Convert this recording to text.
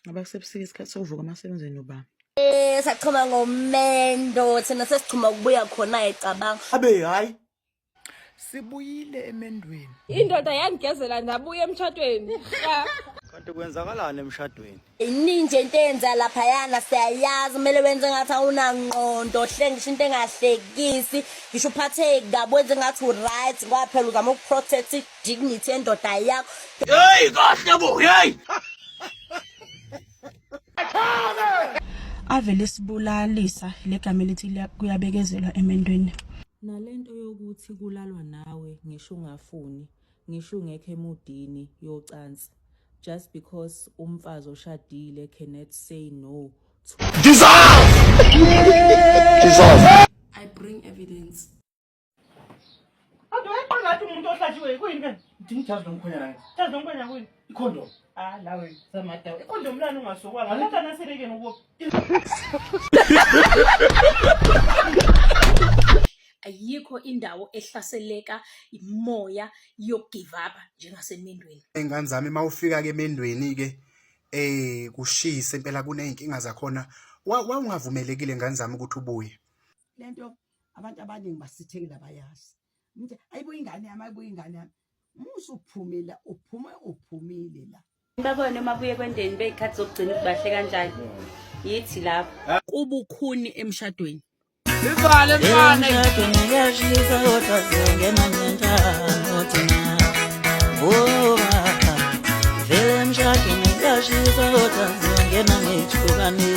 Ngoba kusebusika isikhathi sokuvuka amasebenzini uba. Sachuma ngomendo thina sesichuma ukubuya khona ecabanga. Abe hayi. Sibuyile emendweni. Indoda yangigezela ndabuya emshadweni. Kanti kwenzakalani emshadweni? Ininje into eyenza lapha yana siyayazi kumele wenze ngathi awunangqondo hlengisho into engahlekisi ngisho uphathe kabi wenze ngathi uright ngoba phela uzama ukuprotect dignity endoda yakho. Hey kahle bo hey. Avele sibulalisa legama elithi kuyabekezelwa emendweni. Nalento yokuthi kulalwa nawe ngisho ungafuni, ngisho ungekho emudini yocansi. Just because umfazi oshadile cannot say no to Dissolve! Dissolve! I bring evidence. Ngathi umuntu ohlatshiwe kuyini ke? Ngithazi lomkhonyana. Chaza ngokwenza kuyini? Ikhondo. Lawe samadawe. Ikhondomu lana ungasokwala. Ngithatha naseleke ngoku. Ayikho indawo ehlaseleka imoya yokugive up njengasemendweni. Engane zami mawufika ke emendweni ke kushisa impela kuneyinkinga zakhona ungavumelekile ngane zami ukuthi ubuye. Lento abantu abaningi basithekela bayazi. Nje ayibuye ingane yami ayibuye ingane yami. Musuphumela uphumile la. babone mabuye kwendeni beyikhathi zokugcina ukubahle kanjani. Yithi lapho Kubukhuni emshadweni. Livale mfana. Ngiyashisa kodwa sengena ngentando thina. Vele emshadweni ngiyashisa kodwa sengena ngithukane.